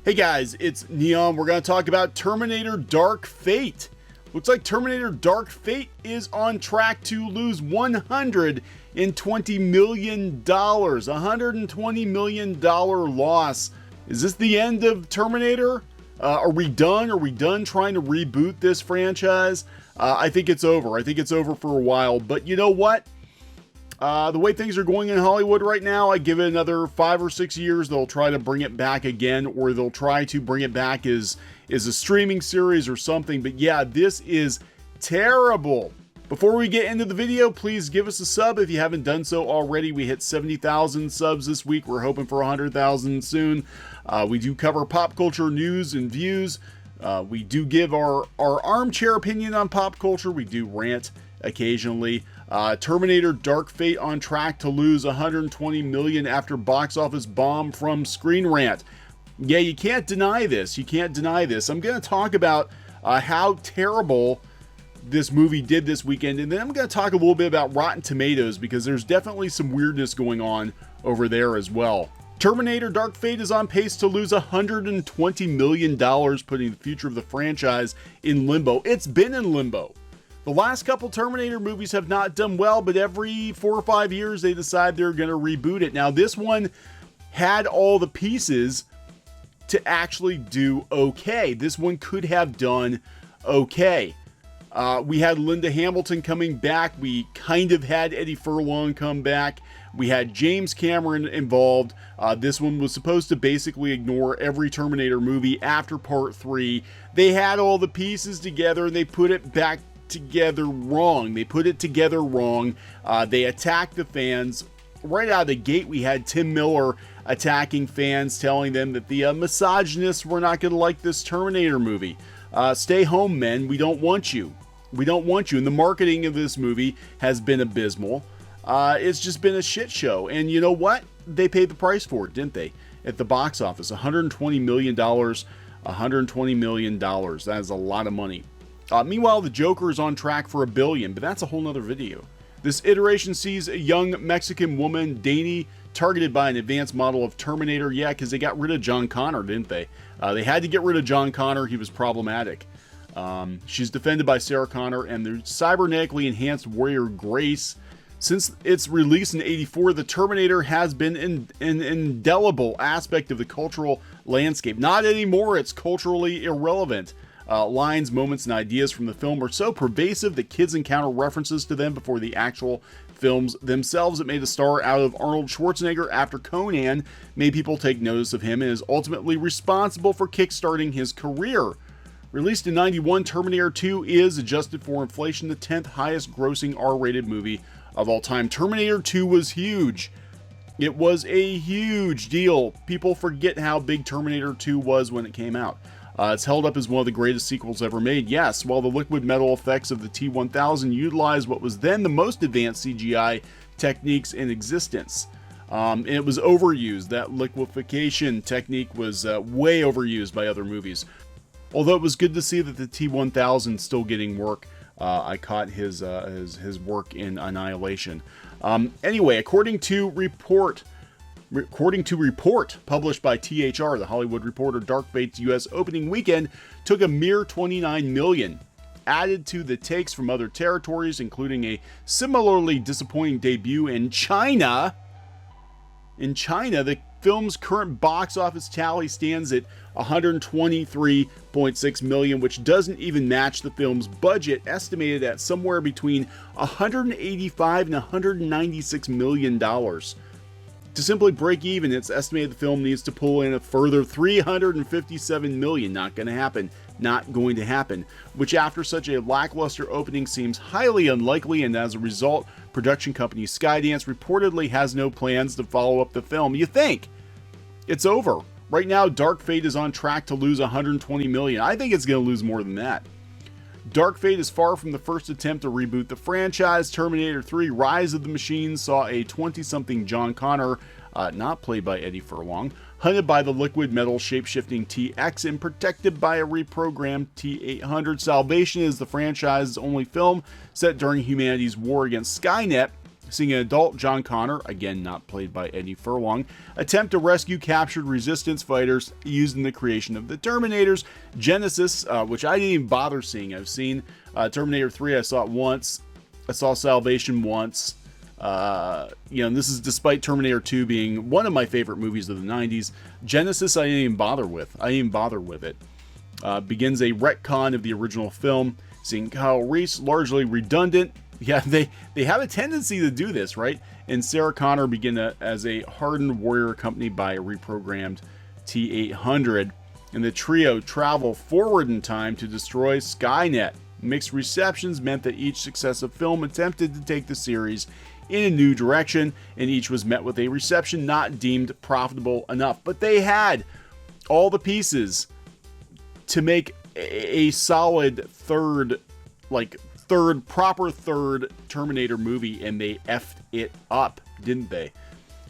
Hey guys, it's Neon. We're going to talk about Terminator Dark Fate. Looks like Terminator Dark Fate is on track to lose $120 million. $120 million loss. Is this the end of Terminator? Are we done? Are we done trying to reboot this franchise? I think it's over. I think it's over for a while. But you know what? The way things are going in Hollywood right now, I give it another 5 or 6 years. They'll try to bring it back again, or they'll try to bring it back as a streaming series or something. But yeah, this is terrible. Before we get into the video, please give us a sub if you haven't done so already. We hit 70,000 subs this week. We're hoping for 100,000 soon. We do cover pop culture news and views. We do give our armchair opinion on pop culture. We do rant occasionally. Terminator Dark Fate on track to lose $120 million after box office bomb from Screen Rant. Yeah, you can't deny this. You can't deny this. I'm going to talk about how terrible this movie did this weekend, and then I'm going to talk a little bit about Rotten Tomatoes, because there's definitely some weirdness going on over there as well. Terminator Dark Fate is on pace to lose $120 million, putting the future of the franchise in limbo. It's been in limbo. The last couple Terminator movies have not done well, but every 4 or 5 years they decide they're going to reboot it. Now, this one had all the pieces to actually do okay. This one could have done okay. We had Linda Hamilton coming back. We kind of had Eddie Furlong come back. We had James Cameron involved. This one was supposed to basically ignore every Terminator movie after Part 3. They had all the pieces together and they put it back together wrong. They put it together wrong. They attacked the fans. Right out of the gate, we had Tim Miller attacking fans, telling them that the misogynists were not going to like this Terminator movie. Stay home, men. We don't want you. We don't want you. And the marketing of this movie has been abysmal. It's just been a shit show. And you know what? They paid the price for it, didn't they? At the box office, $120 million. $120 million. That is a lot of money. Meanwhile, the Joker is on track for $1 billion, but that's a whole nother video. This iteration sees a young Mexican woman, Dani, targeted by an advanced model of Terminator. Yeah, because they got rid of John Connor, didn't they? They had to get rid of John Connor. He was problematic. She's defended by Sarah Connor and the cybernetically enhanced warrior Grace. Since its release in '84, the Terminator has been an indelible aspect of the cultural landscape. Not anymore. It's culturally irrelevant. Lines, moments, and ideas from the film are so pervasive that kids encounter references to them before the actual films themselves. It made a star out of Arnold Schwarzenegger after Conan made people take notice of him, and is ultimately responsible for kickstarting his career. Released in '91, Terminator 2 is, adjusted for inflation, the 10th highest grossing R-rated movie of all time. Terminator 2 was huge. It was a huge deal. People forget how big Terminator 2 was when it came out. It's held up as one of the greatest sequels ever made. Yes, while the liquid metal effects of the T-1000 utilized what was then the most advanced CGI techniques in existence. And it was overused. That liquefaction technique was way overused by other movies. Although it was good to see that the T-1000 still getting work. I caught his work in Annihilation. Anyway, according to report published by THR, The Hollywood Reporter, Dark Fate's U.S. opening weekend took a mere $29 million. Added to the takes from other territories, including a similarly disappointing debut in China. In China, the film's current box office tally stands at $123.6 million, which doesn't even match the film's budget, estimated at somewhere between $185 and $196 million. To simply break even, it's estimated the film needs to pull in a further $357 million. Not going to happen. Not going to happen. Which, after such a lackluster opening, seems highly unlikely, and as a result, production company Skydance reportedly has no plans to follow up the film. You think? It's over. Right now, Dark Fate is on track to lose $120 million. I think it's going to lose more than that. Dark Fate is far from the first attempt to reboot the franchise. Terminator 3 Rise of the Machines saw a 20-something John Connor, not played by Eddie Furlong, hunted by the liquid metal shape-shifting T-X and protected by a reprogrammed T-800. Salvation is the franchise's only film set during humanity's war against Skynet, seeing an adult John Connor, again not played by Eddie Furlong, attempt to rescue captured resistance fighters used in the creation of the Terminators. Genesis, which I didn't even bother seeing. I've seen Terminator 3, I saw it once. I saw Salvation once. And this is despite Terminator 2 being one of my favorite movies of the 90s. Genesis, I didn't even bother with. it. Begins a retcon of the original film, seeing Kyle Reese largely redundant. Yeah, they have a tendency to do this, right? And Sarah Connor begin as a hardened warrior accompanied by a reprogrammed T-800. And the trio travel forward in time to destroy Skynet. Mixed receptions meant that each successive film attempted to take the series in a new direction, and each was met with a reception not deemed profitable enough. But they had all the pieces to make a solid proper third Terminator movie, and they effed it up, didn't they?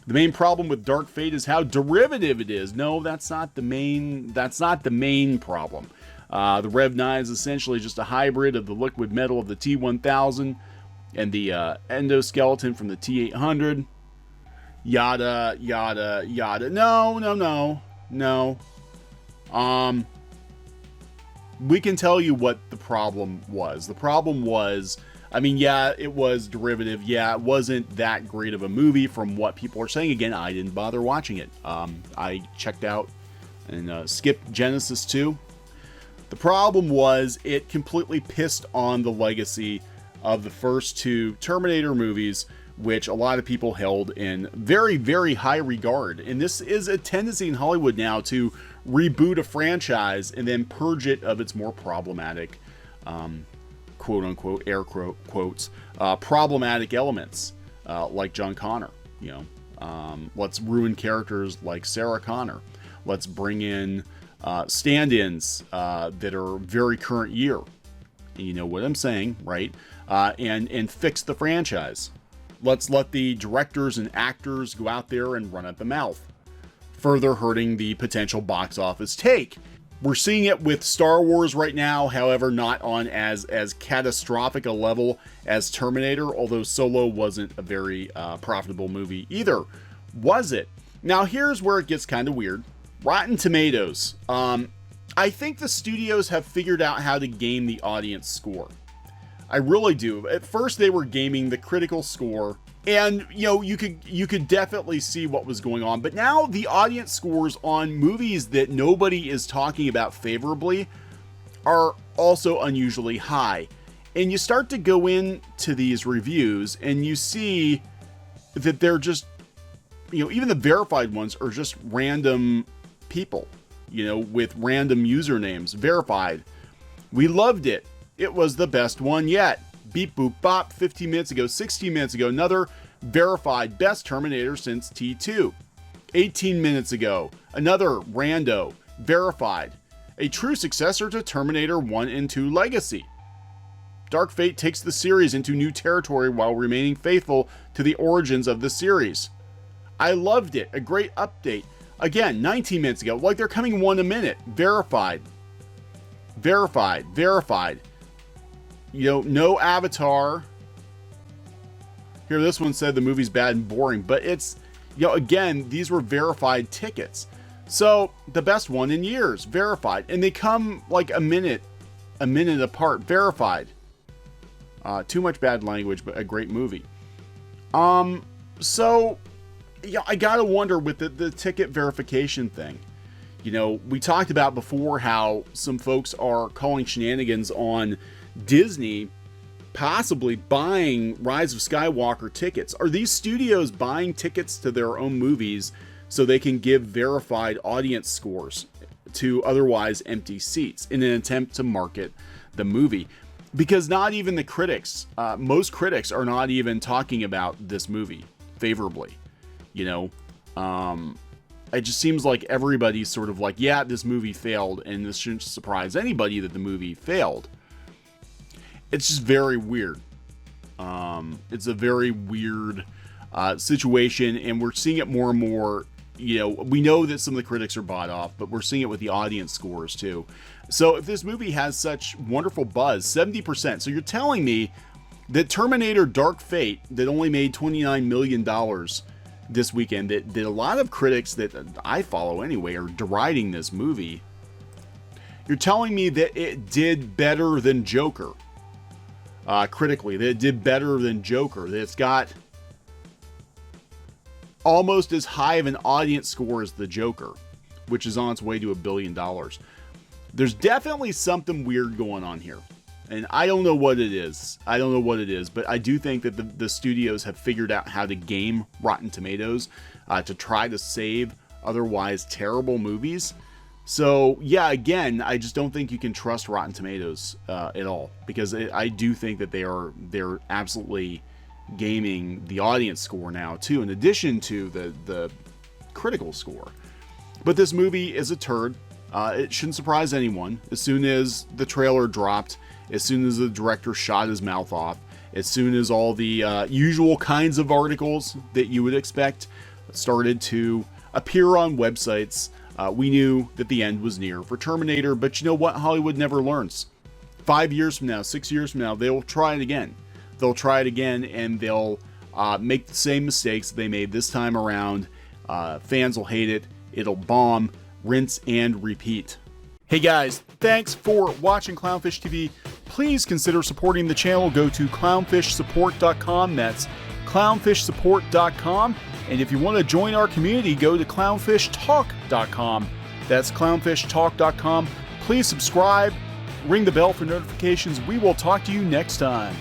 The main problem with Dark Fate is how derivative it is. No, that's not the main problem. The Rev 9 is essentially just a hybrid of the liquid metal of the T-1000 and the endoskeleton from the T-800. Yada, yada, yada. No. We can tell you what the problem was. The problem was, it was derivative. Yeah, it wasn't that great of a movie from what people are saying. Again, I didn't bother watching it. I checked out and skipped Genesis 2. The problem was it completely pissed on the legacy of the first two Terminator movies, which a lot of people held in very, very high regard. And this is a tendency in Hollywood now to reboot a franchise and then purge it of its more problematic, quote unquote, air quotes, problematic elements, like John Connor. Let's ruin characters like Sarah Connor. Let's bring in stand-ins that are very current year. You know what I'm saying, right? And fix the franchise. Let's let the directors and actors go out there and run at the mouth, further hurting the potential box office take. We're seeing it with Star Wars right now, however, not on as catastrophic a level as Terminator, although Solo wasn't a very profitable movie either, was it? Now here's where it gets kind of weird. Rotten Tomatoes. I think the studios have figured out how to game the audience score. I really do. At first they were gaming the critical score, and you could definitely see what was going on. But now the audience scores on movies that nobody is talking about favorably are also unusually high. And you start to go into these reviews and you see that they're just, even the verified ones are just random people, with random usernames. Verified. We loved it. It was the best one yet. Beep boop bop. 15 minutes ago, 16 minutes ago, another verified best Terminator since T2. 18 minutes ago, another rando. Verified. A true successor to Terminator 1 and 2 Legacy. Dark Fate takes the series into new territory while remaining faithful to the origins of the series. I loved it. A great update. Again, 19 minutes ago, like they're coming one a minute. Verified. Verified. Verified. No Avatar. Here, this one said the movie's bad and boring, but it's, again, these were verified tickets. So, the best one in years, verified. And they come like a minute apart, verified. Too much bad language, but a great movie. So, I gotta wonder with the ticket verification thing. We talked about before how some folks are calling shenanigans on Disney possibly buying Rise of Skywalker tickets. Are these studios buying tickets to their own movies so they can give verified audience scores to otherwise empty seats in an attempt to market the movie? Because not even the critics, most critics are not even talking about this movie favorably. It just seems like everybody's sort of like, yeah, this movie failed, and this shouldn't surprise anybody that the movie failed. It's just very weird. It's a very weird situation, and we're seeing it more and more. We know that some of the critics are bought off, but we're seeing it with the audience scores too. So if this movie has such wonderful buzz, 70%, so you're telling me that Terminator Dark Fate, that only made $29 million this weekend, that a lot of critics that I follow anyway are deriding this movie. You're telling me that it did better than Joker, critically, that it did better than Joker, that it's got almost as high of an audience score as the Joker, which is on its way to $1 billion. There's definitely something weird going on here. And I don't know what it is. But I do think that the studios have figured out how to game Rotten Tomatoes to try to save otherwise terrible movies. So, yeah, again, I just don't think you can trust Rotten Tomatoes at all. Because I do think that they're absolutely gaming the audience score now, too, in addition to the critical score. But this movie is a turd. It shouldn't surprise anyone. As soon as the trailer dropped, as soon as the director shot his mouth off, as soon as all the usual kinds of articles that you would expect started to appear on websites, we knew that the end was near for Terminator. But you know what? Hollywood never learns. 5 years from now, 6 years from now, they'll try it again. They'll try it again, and they'll make the same mistakes they made this time around. Fans will hate it. It'll bomb. Rinse and repeat. Hey guys, thanks for watching Clownfish TV. Please consider supporting the channel. Go to clownfishsupport.com. That's clownfishsupport.com. And if you want to join our community, go to clownfishtalk.com. That's clownfishtalk.com. Please subscribe, ring the bell for notifications. We will talk to you next time.